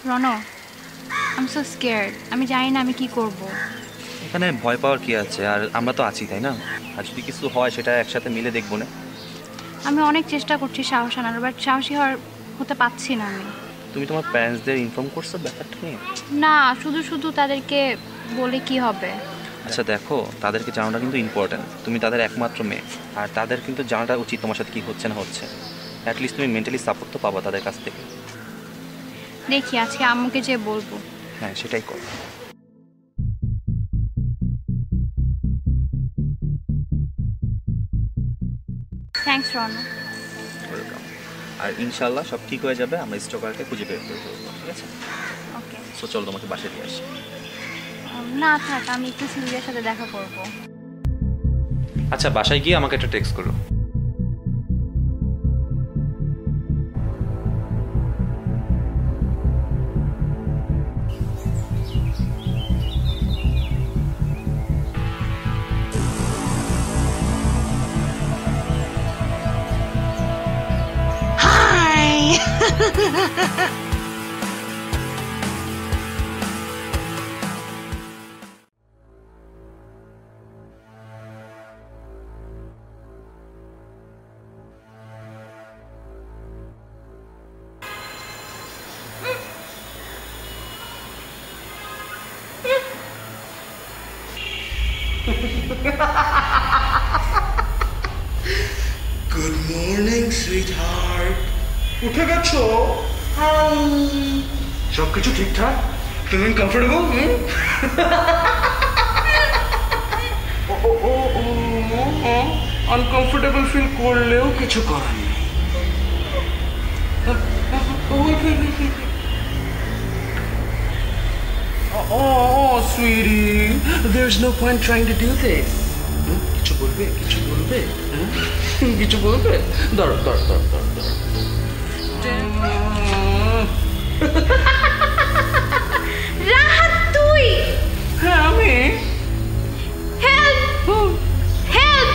Rono, I am so scared. আমি জানি না আমি কি করব। এখানে ভয় পাওয়ার কি আছে, আর আমরা তো আছি, তাই না? আর যদি কিছু হয় সেটা একসাথে মিলে দেখবো না? আমি অনেক চেষ্টা করছি সাহস আনার, বাট সাহসী হতে পারছি না আমি। তুমি তোমার প্যারেন্টসদের ইনফর্ম করছো ব্যাপারটা নিয়ে? না, শুধু শুধু তাদেরকে বলে কি হবে? আচ্ছা দেখো, তাদেরকে জানাটা কিন্তু ইম্পর্ট্যান্ট। তুমি তাদের একমাত্র মেয়ে, আর তাদের কিন্তু জানাটা উচিত তোমার সাথে কি হচ্ছে না হচ্ছে। অ্যাটলিস্ট তুমি মেন্টালি সাপোর্ট তো পাবা তাদের কাছ থেকে। দেখি আজকে আম্মুকে যে বলবো। হ্যাঁ, সেটাই করো। থ্যাঙ্কস রনো। ওয়েলকাম। আর ইনশাল্লাহ সব ঠিক হয়ে যাবে, আমরা স্টকারকে খুঁজে বের করে দেবো, ঠিক আছে? ওকে। সো চলো তোমাকে বাসায় দিয়ে আসি। না থাক, আমি একটু সিলভিয়ার সাথে দেখা করব। আচ্ছা, বাসায় গিয়ে আমাকে একটা টেক্সট করো। Good morning sweetheart. উঠে গেছো? হাই। সব কিছু ঠিকঠাক? Feeling comfortable? আনকমফোর্টেবল ফিল করলেও কিছু করার নেই। Oh, sweetie, there's no point trying to do this. কিছু বলবে? কিছু বলবে? কিছু বলবে? ধরো ধরো ধরো ধরো ধরো। রাহাত তুই? হ্যাঁ আমি। হেল্প! হেল্প!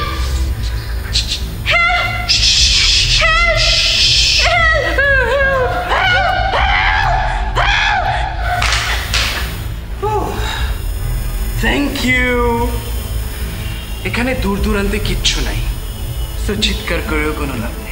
Thank you. এখানে দূর দূরান্তে কিচ্ছু নাই, সো চিৎকার করেও কোনো লাভ নেই।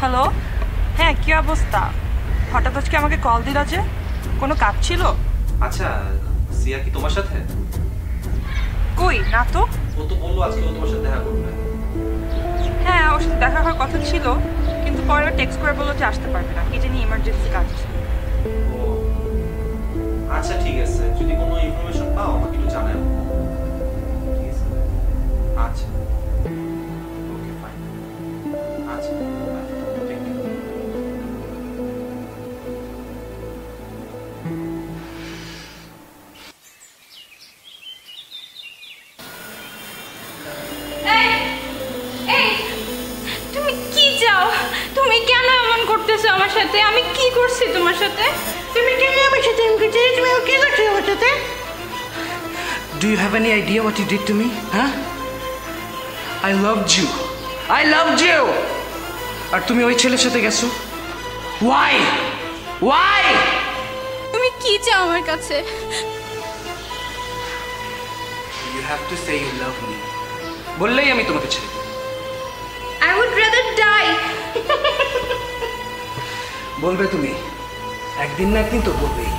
হ্যালো, হ্যাঁ কি অবস্থা? হঠাৎ আজকে আমাকে কল দিলা যে, কোনো কাজ ছিল? আচ্ছা, সিয়া কি তোমার সাথে? কই না তো। ও তো বললো আজকে ও তোমার সাথে দেখা করবে। হ্যাঁ, ওর সাথে দেখা হওয়ার কথা ছিল, কিন্তু পরে টেক্সট করে বললো যে আসতে পারবে না, কি জানি ইমার্জেন্সি কাজ ছিল। ও আচ্ছা, ঠিক আছে, যদি কোনো ইনফরমেশন পাও আমাকে একটু জানাও। ঠিক আছে? আচ্ছা, ওকে ফাইন। আচ্ছা, ঠিক আছে। এই, তুমি কি চাও? তুমি কেন এমন করতেছো আমার সাথে? আমি কি করছি তোমার সাথে? তুমি কেন আমার সাথে এমন করছো? তুমি কি করছো আমার সাথে? Do you have any idea what you did to me? Huh? I loved you. I loved you. আর তুমি ওই ছেলের সাথে গেছো? Why? Why? তুমি কি চাও আমার কাছে? You have to say you love me. বললেই আমি তোমাকে ছেড়ে দেব। I would rather die. বলবে তুমি, একদিন না একদিন তো বলবেই।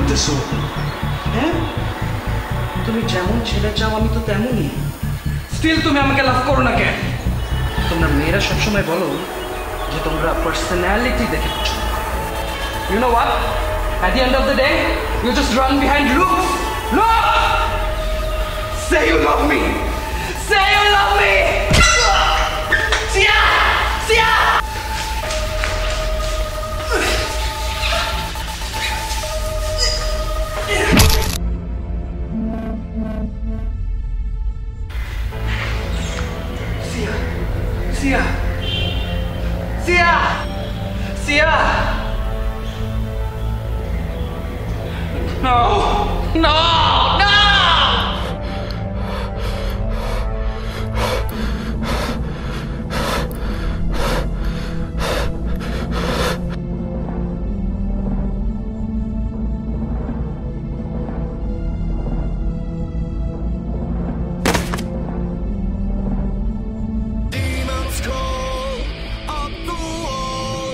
করতেছো? হ্যাঁ, তুমি যেমন ছেলে চাও আমি তো তেমনই। স্টিল তুমি আমাকে লাভ করো না কেন? তোমরা মেয়েরা সবসময় বলো যে তোমরা পার্সোনালিটি দেখে পছন্দ করো। You know what? At the end of the day, you just run behind looks. Look! Say you love me. Say you love me. Sia! Sia! Sia! Sia! Sia! No! No! No! Demons crawl up the wall,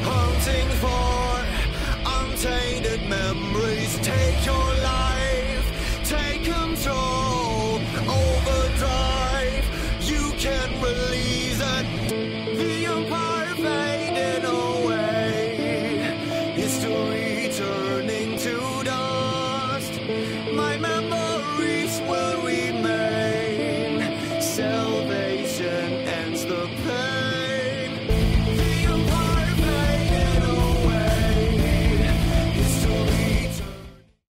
hunting for